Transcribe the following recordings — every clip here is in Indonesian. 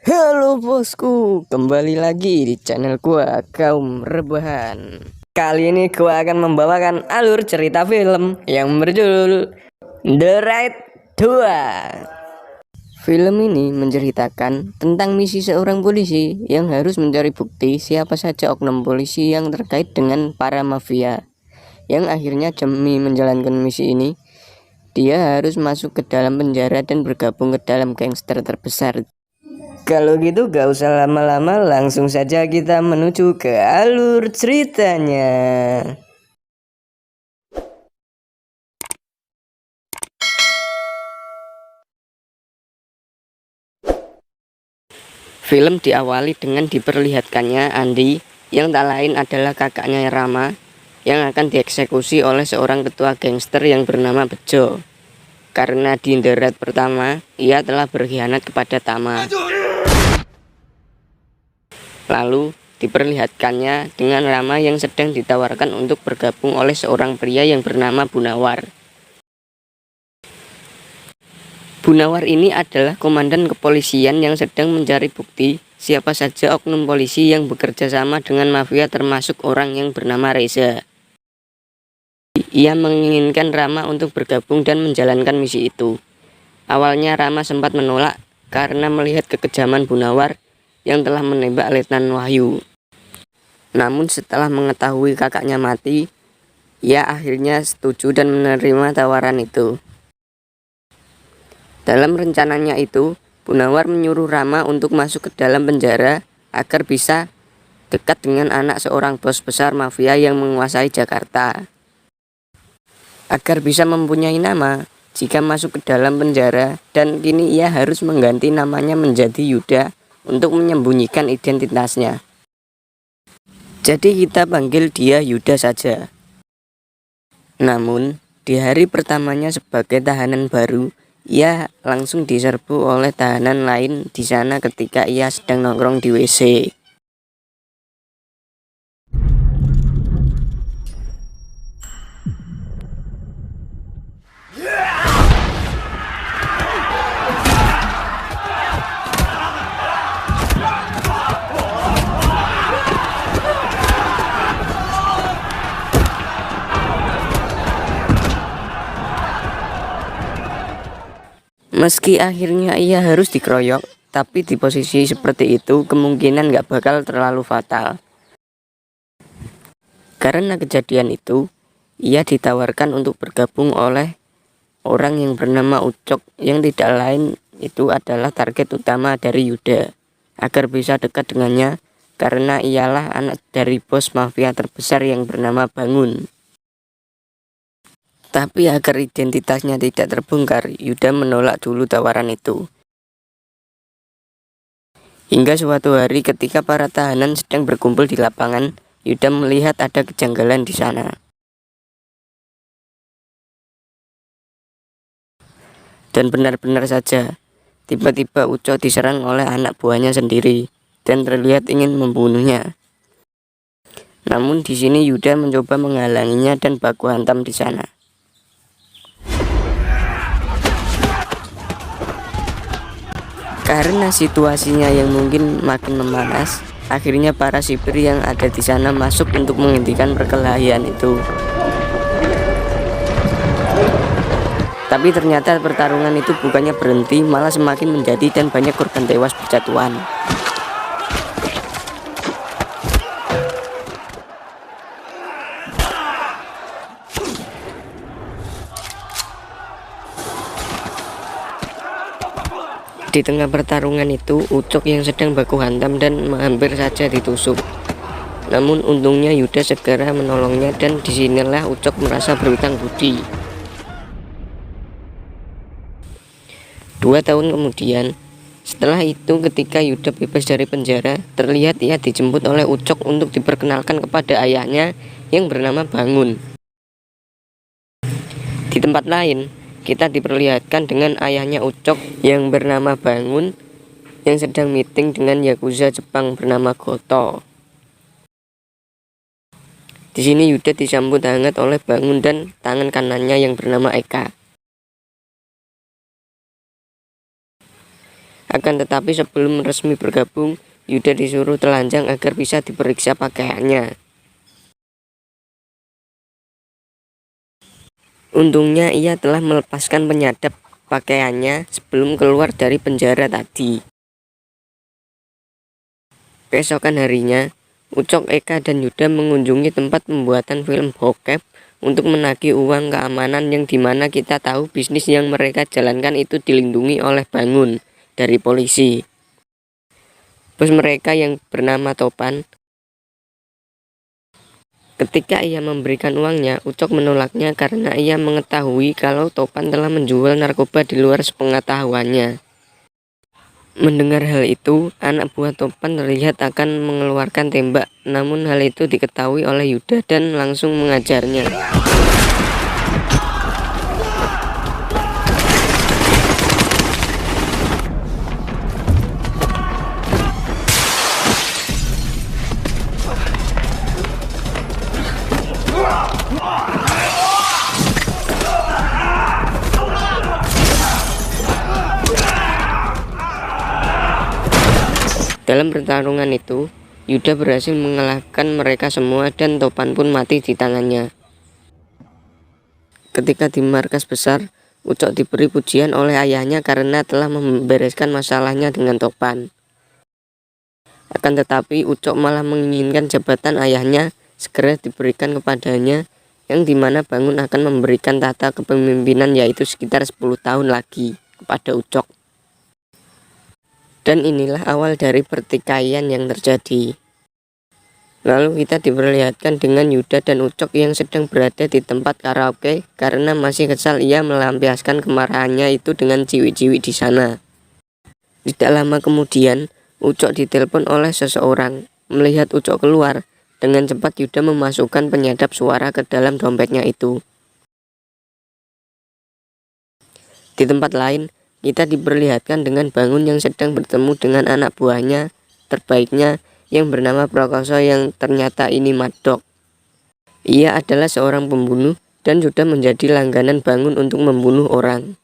Halo bosku, kembali lagi di channel gua Kaum Rebahan. Kali ini gua akan membawakan alur cerita film yang berjudul The Raid 2. Film ini menceritakan tentang misi seorang polisi yang harus mencari bukti siapa saja oknum polisi yang terkait dengan para mafia. Yang akhirnya demi menjalankan misi ini, dia harus masuk ke dalam penjara dan bergabung ke dalam gangster terbesar. Kalau gitu gak usah lama-lama, langsung saja kita menuju ke alur ceritanya. Film diawali dengan diperlihatkannya Andi, yang tak lain adalah kakaknya Rama, yang akan dieksekusi oleh seorang ketua gangster yang bernama Bejo. Karena di The Raid pertama, ia telah berkhianat kepada Tama. Lalu diperlihatkannya dengan Rama yang sedang ditawarkan untuk bergabung oleh seorang pria yang bernama Bunawar. Bunawar ini adalah komandan kepolisian yang sedang mencari bukti siapa saja oknum polisi yang bekerja sama dengan mafia, termasuk orang yang bernama Reza. Ia menginginkan Rama untuk bergabung dan menjalankan misi itu. Awalnya Rama sempat menolak karena melihat kekejaman Bunawar yang telah menembak Letnan Wahyu. Namun setelah mengetahui kakaknya mati, ia akhirnya setuju dan menerima tawaran itu. Dalam rencananya itu, Bunawar menyuruh Rama untuk masuk ke dalam penjara agar bisa dekat dengan anak seorang bos besar mafia yang menguasai Jakarta. Agar bisa mempunyai nama jika masuk ke dalam penjara, dan kini ia harus mengganti namanya menjadi Yuda untuk menyembunyikan identitasnya. Jadi kita panggil dia Yuda saja. Namun, di hari pertamanya sebagai tahanan baru, ia langsung diserbu oleh tahanan lain di sana ketika ia sedang nongkrong di WC. Meski akhirnya ia harus dikeroyok, tapi di posisi seperti itu kemungkinan gak bakal terlalu fatal. Karena kejadian itu, ia ditawarkan untuk bergabung oleh orang yang bernama Ucok, yang tidak lain itu adalah target utama dari Yuda, agar bisa dekat dengannya karena ialah anak dari bos mafia terbesar yang bernama Bangun. Tapi agar identitasnya tidak terbongkar, Yuda menolak dulu tawaran itu. Hingga suatu hari ketika para tahanan sedang berkumpul di lapangan, Yuda melihat ada kejanggalan di sana. Dan benar-benar saja, tiba-tiba Uco diserang oleh anak buahnya sendiri dan terlihat ingin membunuhnya. Namun di sini Yuda mencoba menghalanginya dan baku hantam di sana. Karena situasinya yang mungkin makin memanas, akhirnya para sipir yang ada di sana masuk untuk menghentikan perkelahian itu. Tapi ternyata pertarungan itu bukannya berhenti, malah semakin menjadi dan banyak korban tewas berjatuhan. Di tengah pertarungan itu, Ucok yang sedang baku hantam dan hampir saja ditusuk. Namun untungnya Yuda segera menolongnya, dan disinilah Ucok merasa berhutang budi. 2 tahun kemudian, setelah itu ketika Yuda bebas dari penjara, terlihat ia dijemput oleh Ucok untuk diperkenalkan kepada ayahnya yang bernama Bangun. Di tempat lain, kita diperlihatkan dengan ayahnya Ucok yang bernama Bangun yang sedang meeting dengan Yakuza Jepang bernama Goto. Di sini Yuda disambut hangat oleh Bangun dan tangan kanannya yang bernama Eka. Akan tetapi sebelum resmi bergabung, Yuda disuruh telanjang agar bisa diperiksa pakaiannya. Untungnya ia telah melepaskan penyadap pakaiannya sebelum keluar dari penjara tadi. Keesokan harinya, Ucok, Eka, dan Yuda mengunjungi tempat pembuatan film bokep untuk menagih uang keamanan yang dimana kita tahu bisnis yang mereka jalankan itu dilindungi oleh Bangun dari polisi. Bos mereka yang bernama Topan, ketika ia memberikan uangnya, Ucok menolaknya karena ia mengetahui kalau Topan telah menjual narkoba di luar sepengetahuannya. Mendengar hal itu, anak buah Topan terlihat akan mengeluarkan tembak, namun hal itu diketahui oleh Yuda dan langsung mengajarnya. Dalam pertarungan itu, Yuda berhasil mengalahkan mereka semua dan Topan pun mati di tangannya. Ketika di markas besar, Ucok diberi pujian oleh ayahnya karena telah membereskan masalahnya dengan Topan. Akan tetapi Ucok malah menginginkan jabatan ayahnya segera diberikan kepadanya, yang dimana Bangun akan memberikan tahta kepemimpinan yaitu sekitar 10 tahun lagi kepada Ucok. Dan inilah awal dari pertikaian yang terjadi. Lalu kita diperlihatkan dengan Yuda dan Ucok yang sedang berada di tempat karaoke karena masih kesal ia melampiaskan kemarahannya itu dengan ciwi-ciwi di sana. Tidak lama kemudian, Ucok ditelepon oleh seseorang. Melihat Ucok keluar, dengan cepat Yuda memasukkan penyadap suara ke dalam dompetnya itu. Di tempat lain, kita diperlihatkan dengan Bangun yang sedang bertemu dengan anak buahnya terbaiknya yang bernama Prakoso yang ternyata ini Madok. Ia adalah seorang pembunuh dan sudah menjadi langganan Bangun untuk membunuh orang.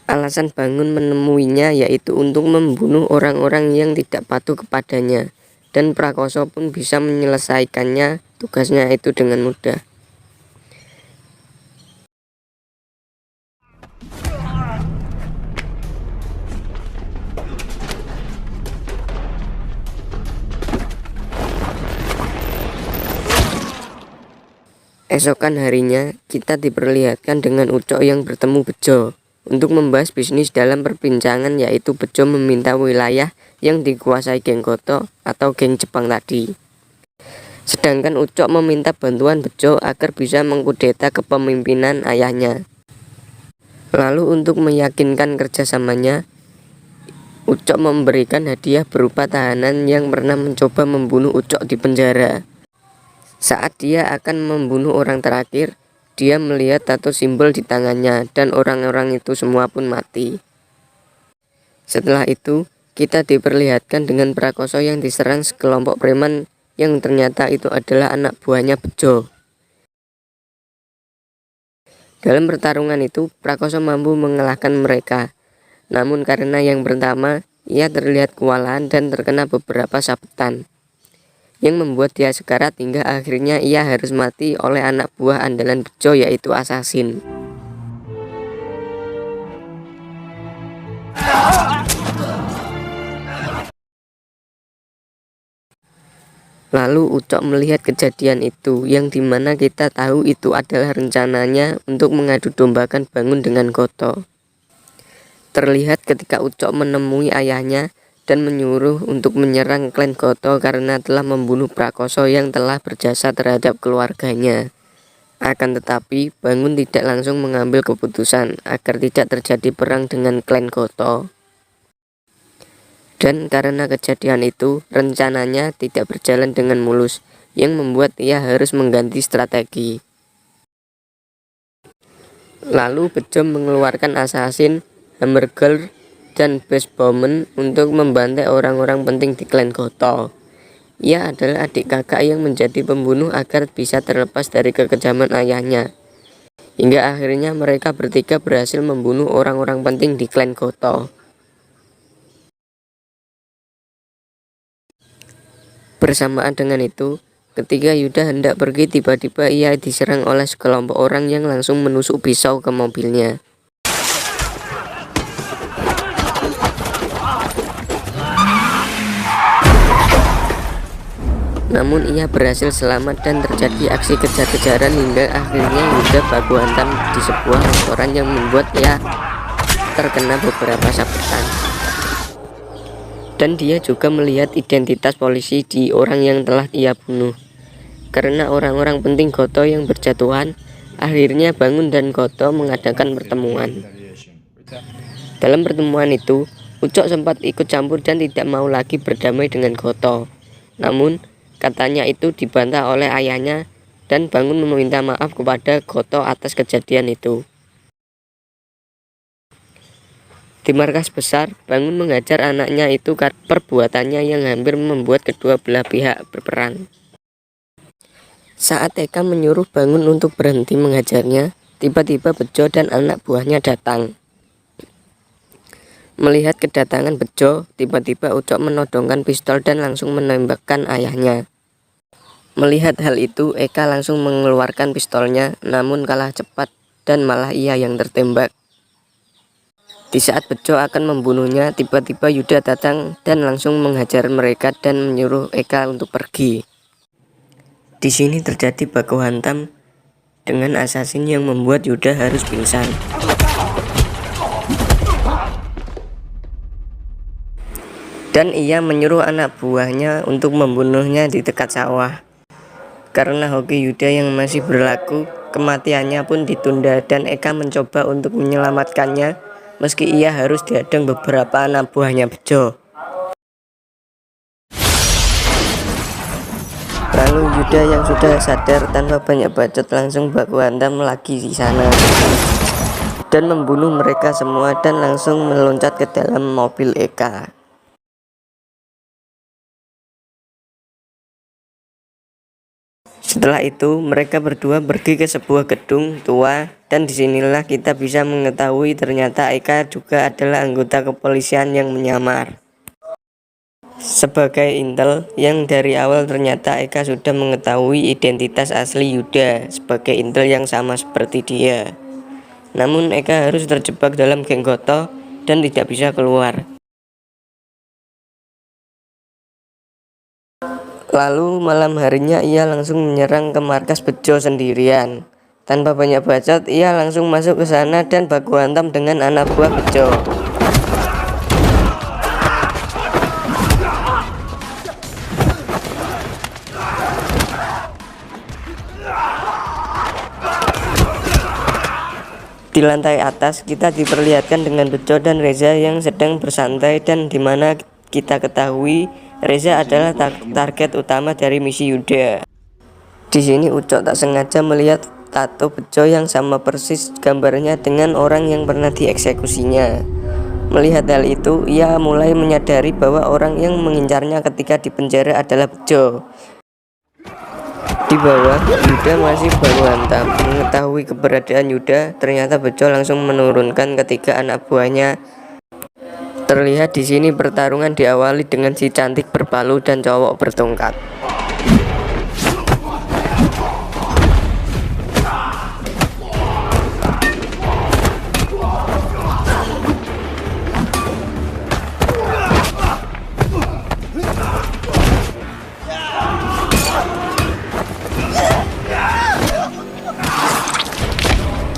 Alasan Bangun menemuinya yaitu untuk membunuh orang-orang yang tidak patuh kepadanya, dan Prakoso pun bisa menyelesaikannya tugasnya itu dengan mudah. Esokan harinya, kita diperlihatkan dengan Ucok yang bertemu Bejo untuk membahas bisnis dalam perbincangan, yaitu Bejo meminta wilayah yang dikuasai geng Goto atau geng Jepang tadi. Sedangkan Ucok meminta bantuan Bejo agar bisa mengkudeta kepemimpinan ayahnya. Lalu untuk meyakinkan kerjasamanya, Ucok memberikan hadiah berupa tahanan yang pernah mencoba membunuh Ucok di penjara. Saat dia akan membunuh orang terakhir, dia melihat tato simbol di tangannya dan orang-orang itu semua pun mati. Setelah itu, kita diperlihatkan dengan Prakoso yang diserang sekelompok preman yang ternyata itu adalah anak buahnya Bejo. Dalam pertarungan itu, Prakoso mampu mengalahkan mereka. Namun karena yang pertama, ia terlihat kewalahan dan terkena beberapa sabetan, yang membuat dia sekarat hingga akhirnya ia harus mati oleh anak buah andalan Bejo yaitu Assassin. Lalu Ucok melihat kejadian itu, yang dimana kita tahu itu adalah rencananya untuk mengadu dombakan Bangun dengan Goto. Terlihat ketika Ucok menemui ayahnya dan menyuruh untuk menyerang klan Goto karena telah membunuh Prakoso yang telah berjasa terhadap keluarganya. Akan tetapi Bangun tidak langsung mengambil keputusan agar tidak terjadi perang dengan klan Goto. Dan karena kejadian itu, rencananya tidak berjalan dengan mulus, yang membuat ia harus mengganti strategi. Lalu Bejo mengeluarkan Assassin, Hammer Girl, dan Best Bowman untuk membantai orang-orang penting di klan Goto. Ia adalah adik kakak yang menjadi pembunuh agar bisa terlepas dari kekejaman ayahnya. hingga akhirnya mereka bertiga berhasil membunuh orang-orang penting di klan Goto. Bersamaan dengan itu, ketika Yuda hendak pergi, tiba-tiba ia diserang oleh sekelompok orang yang langsung menusuk pisau ke mobilnya. Namun ia berhasil selamat dan terjadi aksi kejar-kejaran hingga akhirnya Yuda baku hantam di sebuah restoran yang membuat ia terkena beberapa sabetan. Dan dia juga melihat identitas polisi di orang yang telah ia bunuh. Karena orang-orang penting Goto yang berjatuhan, akhirnya Bangun dan Goto mengadakan pertemuan. Dalam pertemuan itu, Ucok sempat ikut campur dan tidak mau lagi berdamai dengan Goto. Namun, katanya itu dibantah oleh ayahnya dan Bangun meminta maaf kepada Goto atas kejadian itu. Di markas besar, Bangun mengajar anaknya itu karena perbuatannya yang hampir membuat kedua belah pihak berperang. Saat Eka menyuruh Bangun untuk berhenti mengajarnya, tiba-tiba Bejo dan anak buahnya datang. Melihat kedatangan Bejo, tiba-tiba Ucok menodongkan pistol dan langsung menembakkan ayahnya. Melihat hal itu, Eka langsung mengeluarkan pistolnya, namun kalah cepat dan malah ia yang tertembak. Di saat Bejo akan membunuhnya, tiba-tiba Yuda datang dan langsung menghajar mereka dan menyuruh Eka untuk pergi. Di sini terjadi baku hantam dengan assassin yang membuat Yuda harus pingsan. Dan ia menyuruh anak buahnya untuk membunuhnya di dekat sawah. Karena hoki Yuda yang masih berlaku, kematiannya pun ditunda dan Eka mencoba untuk menyelamatkannya meski ia harus dihadang beberapa anak buahnya Bejo. Lalu Yuda yang sudah sadar tanpa banyak bacot langsung baku hantam lagi di sana dan membunuh mereka semua dan langsung meloncat ke dalam mobil Eka. Setelah itu, mereka berdua pergi ke sebuah gedung tua dan disinilah kita bisa mengetahui ternyata Eka juga adalah anggota kepolisian yang menyamar sebagai intel, yang dari awal ternyata Eka sudah mengetahui identitas asli Yuda sebagai intel yang sama seperti dia. Namun Eka harus terjebak dalam geng Goto dan tidak bisa keluar. Lalu malam harinya ia langsung menyerang ke markas Bejo sendirian. Tanpa banyak bacot, ia langsung masuk ke sana dan baku hantam dengan anak buah Bejo. Di lantai atas kita diperlihatkan dengan Bejo dan Reza yang sedang bersantai dan dimana kita ketahui Reza adalah target utama dari misi Yuda. Di sini Ucok tak sengaja melihat tato Bejo yang sama persis gambarnya dengan orang yang pernah dieksekusinya. Melihat hal itu, ia mulai menyadari bahwa orang yang mengincarnya ketika di penjara adalah Bejo. Di bawah, Yuda masih baku hantam. Mengetahui keberadaan Yuda, ternyata Bejo langsung menurunkan ketiga anak buahnya. Terlihat di sini pertarungan diawali dengan si cantik berpalu dan cowok bertongkat.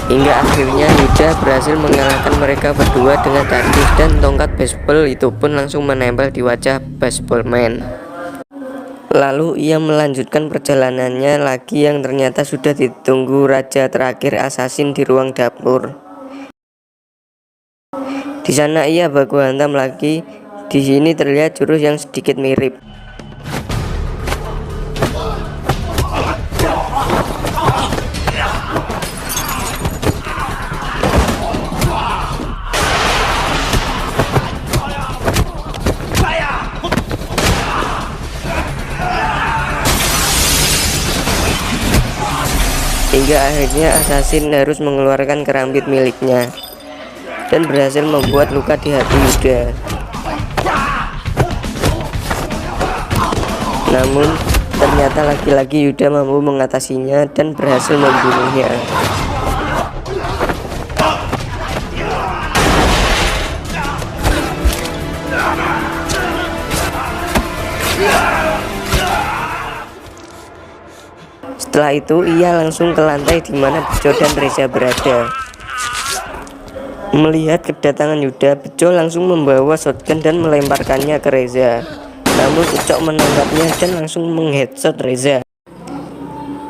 Hingga akhirnya Yuda berhasil mengalahkan mereka berdua dengan taktis dan tongkat baseball itu pun langsung menempel di wajah baseballman. Lalu ia melanjutkan perjalanannya lagi yang ternyata sudah ditunggu raja terakhir assassin di ruang dapur. Di sana ia baku hantam lagi. Di sini terlihat jurus yang sedikit mirip. hingga akhirnya assassin harus mengeluarkan kerambit miliknya dan berhasil membuat luka di hati Yuda. Namun ternyata lagi-lagi Yuda mampu mengatasinya dan berhasil membunuhnya. Setelah itu ia langsung ke lantai di mana Bejo dan Reza berada. Melihat kedatangan Yuda, Bejo langsung membawa shotgun dan melemparkannya ke Reza. Namun Ucok menangkapnya dan langsung mengheadshot Reza.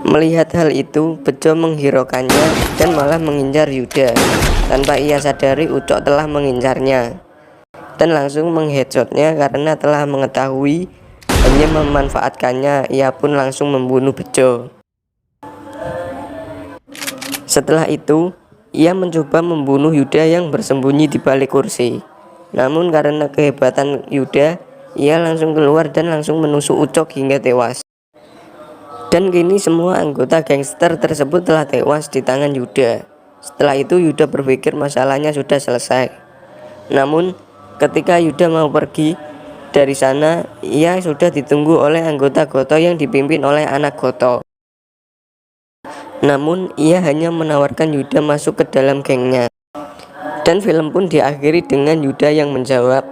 Melihat hal itu, Bejo menghiraukannya dan malah mengincar Yuda. Tanpa ia sadari, Ucok telah mengincarnya dan langsung mengheadshotnya karena telah mengetahui hanya memanfaatkannya. Ia pun langsung membunuh Bejo. Setelah itu, ia mencoba membunuh Yuda yang bersembunyi di balik kursi. Namun karena kehebatan Yuda, ia langsung keluar dan langsung menusuk Ucok hingga tewas. Dan kini semua anggota gangster tersebut telah tewas di tangan Yuda. Setelah itu Yuda berpikir masalahnya sudah selesai. Namun ketika Yuda mau pergi dari sana, ia sudah ditunggu oleh anggota Goto yang dipimpin oleh anak Goto. Namun ia hanya menawarkan Yuda masuk ke dalam gengnya. Dan film pun diakhiri dengan Yuda yang menjawab,